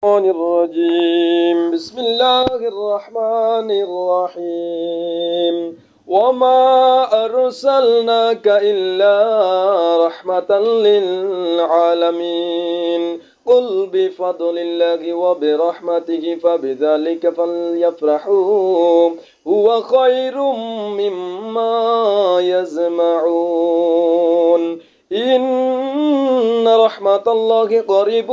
الشيطان الرجيم بسم الله الرحمن الرحيم وما أرسلناك إلا رحمة للعالمين قل بفضل الله وبرحمته فبذلك فليفرحوا هو خير مما يجمعون إن رحمة الله قريب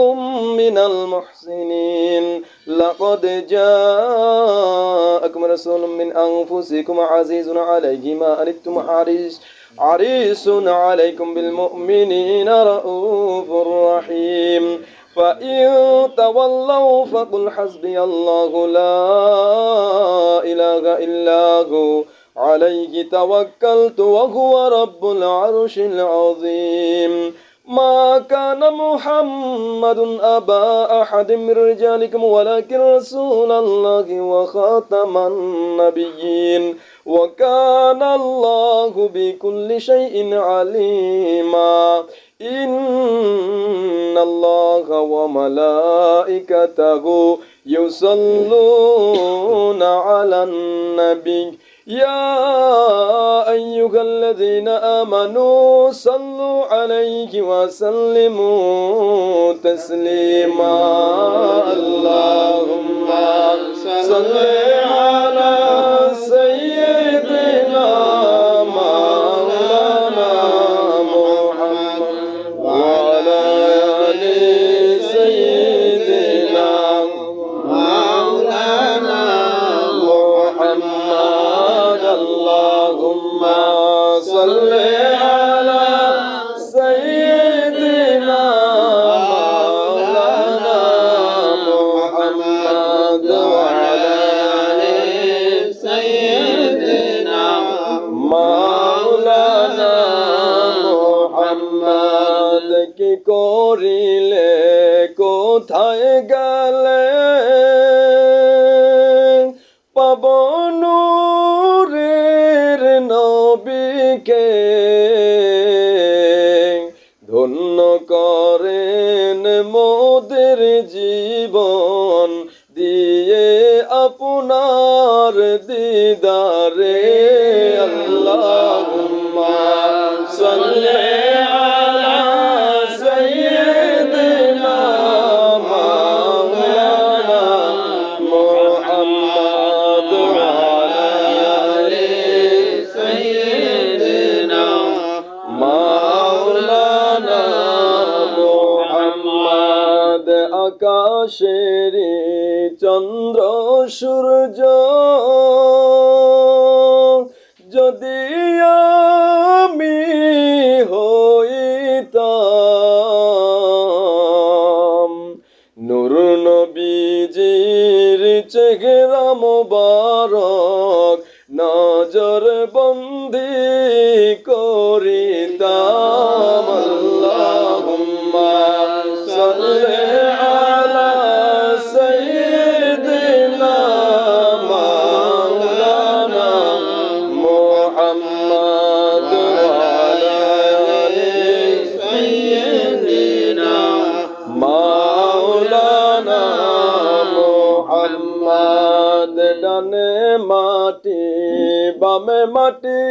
من المحسنين لقد جاءكم رسول من أنفسكم عزيز عليه ما أنتم حريص عليكم بالمؤمنين رؤوف رحيم فإن تولوا فقل حسبي الله لا إله إلا هو عليه توكلت وهو رب العرش العظيم ما كان محمد أبا أحد من رجالكم ولكن رسول الله وخاتم النبيين وكان الله بكل شيء عليما إن الله وملائكته يصلون على النبي يا أيها الذين آمنوا صلوا عليه وسلموا تسليما اللهم صل على سيدنا مولانا محمد وعلى آل سيدنا مولانا محمد اللهم صل على سيدنا مولانا محمد وعلى آل سيدنا مولانا محمد কি করিলে কোথায় গেলে পাবন নবীকে ধন্য করেন মোদের জীবন দিয়ে আপনার দিদারে আল্লাহুম্মা সাল্লি আলা সাইয়্যিদিনা মাওলানা মুহাম্মদ ওয়া আলা আলি সাইয়্যিদিনা মাওলানা মুহাম্মদ আকাশের চন্দ্র সূর্য যদি আমি হইতাম নূর নবীজির চেহারা মোবারক নজর বন্দি করিতাম আল্লাহুম্মা সাল্লি আলা সাইয়্যিদিনা মাওলানা মুহাম্মদ ওয়া আলা আলি সাইয়্যিদিনা মাওলানা মুহাম্মদ ডানে মাটি বামে মাটি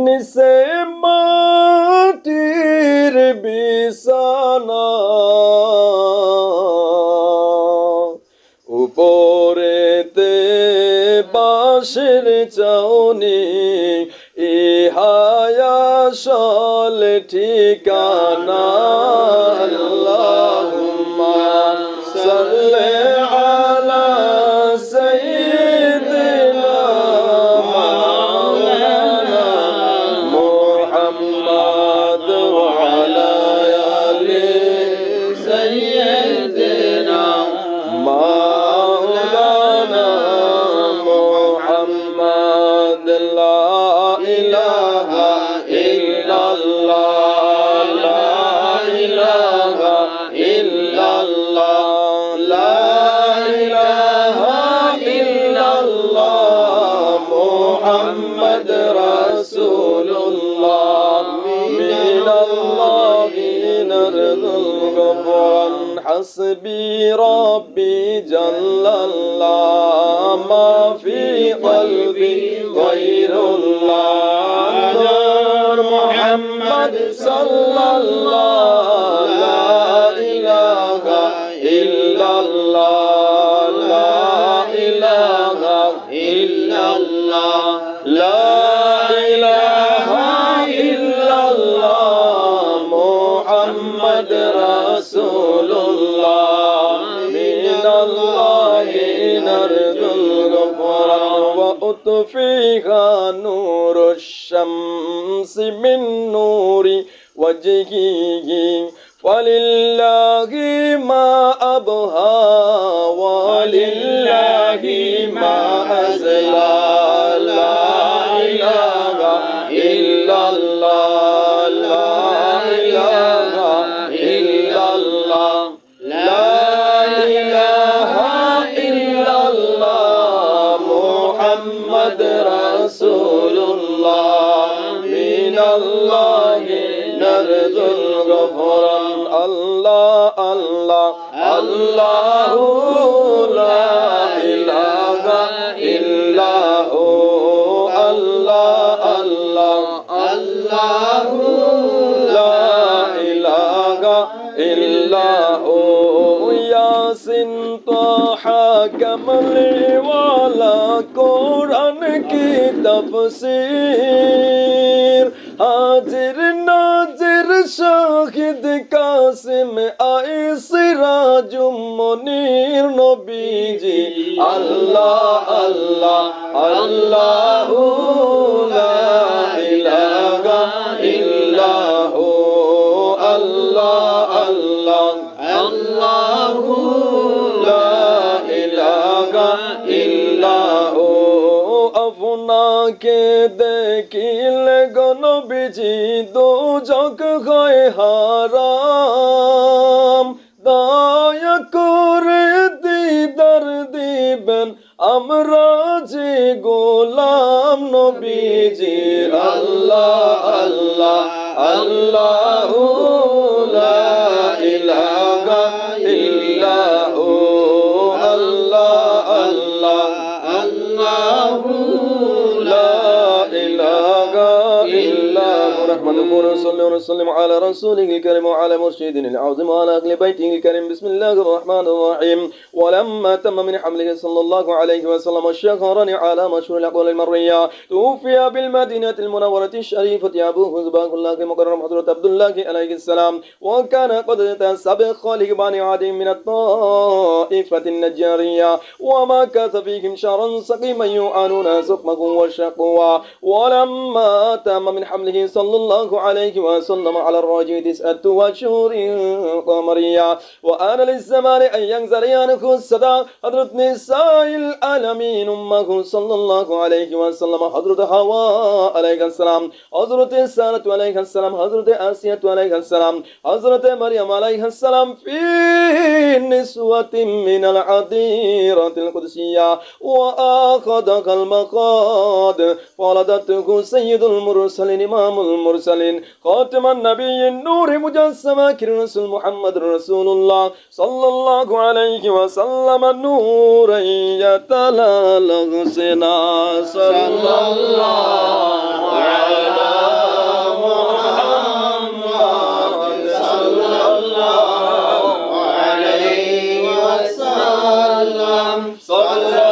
নিচে মাটির বিছানা উপরেতে বাঁশের চাউনি ইহাই আসল ঠিকানা আল্লাহুম্মা সাল্লি আলা সাইয়্যিদিনা মাওলানা মুহাম্মদ ওয়া আলা আলি সাইয়্যিদিনা মাওলানা মুহাম্মদ লা ইলাহা ইল্লাল্লাহ লা ইলাহা ইল্লাল্লাহ লা ইলাহা ইল্লাল্লাহ মুহাম্মদ রাসূলুল্লাহ মিনাল্লাহি নারজুকুম غفرا حسبي ربي جل الله ما في قلبي غير الله نور محمد صلى الله لا إله إلا الله لا إله إلا الله لا إله إلا الله محمد رسول الله من الله نرجو الغفران وأطفئها نور الشمس من نور وجهه ولله ما أبهى ولله ما أزلى لا إله إلا الله لا إله إلا الله لا إله إلا الله محمد رسول الله من الله نرجو الغفران الله الله الله لا إله إلا هو الله الله الله لا إله إلا هو ياسين طه كمل والا قرآن की तफसीर हाजिर नाजिर शाहिद कासिम आए सिराजुम मुनीर नबीजी अल्लाह अल्लाह अल्लाह ला इलाहा इल्ला हु अल्लाह अल्लाह अल्लाह ला इलाहा इल्ला हु আপনাকে দেখিলে গণবিজি দোজক হয় হারাম দয়া করে দিদার দিবেন আমরা যে গোলাম নবীজি আল্লাহ আল্লাহ আল্লাহ লা ইলাহা ইল্লাহু আল্লাহ আল্লাহ আল্লাহ لا إله إلا هو نحمده ونصلي ونسلم على رسوله الكريم وعلى مرشدنا العظيم وعلى أهل بيته الكريم بسم الله الرحمن الرحيم ولما تم من حمله صلى الله عليه وسلم الشهران على مشهور الأقوال المرية توفي بالمدينة المنورة الشريفة أبوه زباق الله مكرم حضرة عبد الله عليه السلام وكان قد سبق لبني عدي من الطائفة النجارية وما كث فيهم شهرا سقيما يعانون سقمه وشقوا ولما تم من حمله صلى الله عليه وسلم على الراجل 9 أشهر قمرية وآن للزمان أن ينزل عنه الصدى حضرة نساء العالمين أمه صلى الله عليه وسلم حضرة حواء عليه السلام حضرة سارة عليه السلام حضرة آسية عليه السلام حضرة مريم عليه السلام في نسوة من العذيرة القدسية وآخذها المقاد ولدته سيد المرسلين إمام المرسلين خاتم النبي النور مجسم رسول محمد رسول الله صلى الله عليه وسلم نورا يتلالى سنا صلى الله على محمد صلى الله عليه وسلم صلى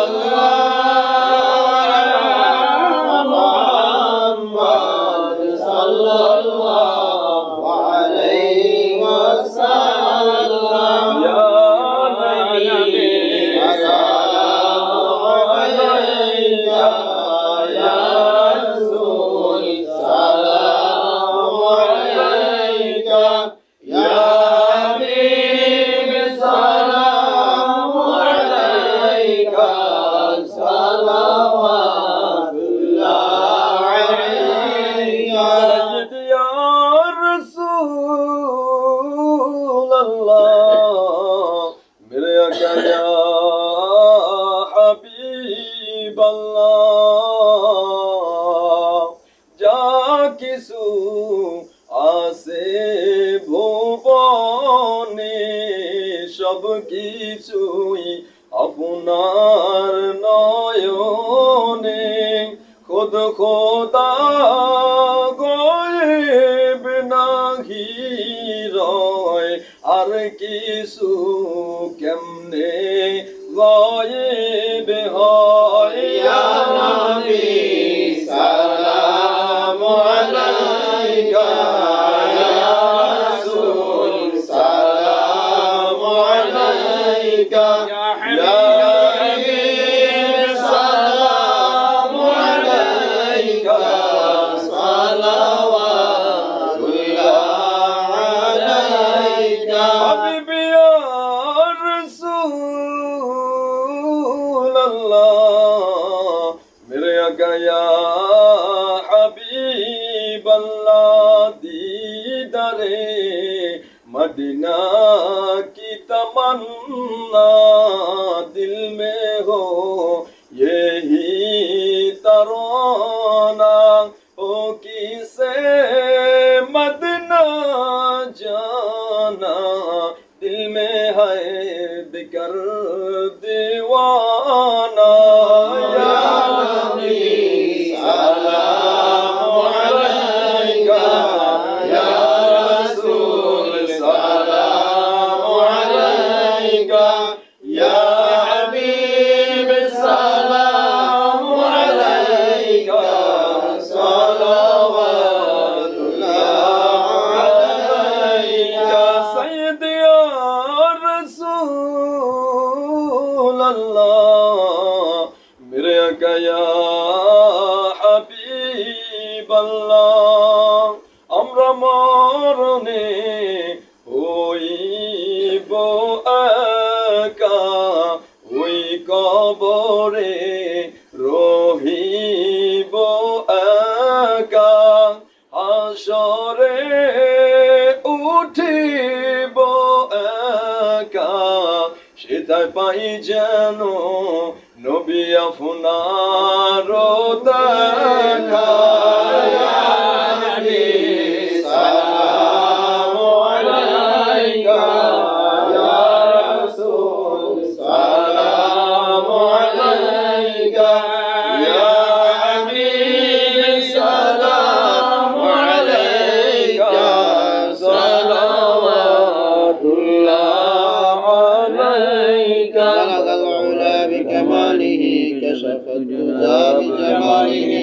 কিছু আছে ভুবনে সব কিছুই আপনার নয়নে খুদ খোদা গয়েব নাহি রয় আর কিছু কেমনে গয়েব হয় ইয়া নবী সালামু আলাইকা ইয়া রাসূল সালামু আলাইকা ইয়া হাবিব সালামু আলাইকা সালাওয়াতুল্লাহ আলাইকা হাবিবি ইয়া রাসূল আল্লাহ মেরে আকা ইয়া হাবিব আল্লাহ दीदारे मदीना की तमन्ना दिल में हो यही तराना हो किसे मदीना जाना दिल में है बिकर दीवाना या नबी सलाम अलैका या रसूल सलाम अलैका या हबीब सलाम अलैका सलावतुल्लाह अलैका सय्यद या रसूल अल्लाह मेरे आका या হাবিব আল্লাহ আমরা মরণে হইব একা ওই কবরে রহিব একা হাসরে উঠিব একা সেটাই পাই যেন নবী আপনার দেখা ইয়া নবী সালামু আলাইকা ইয়া রাসূল সালামু আলাইকা ইয়া হাবিব সালামু আলাইকা সালাওয়াতুল্লাহ আলাইকা بلغ العلا بكماله كشف الدجى بجماله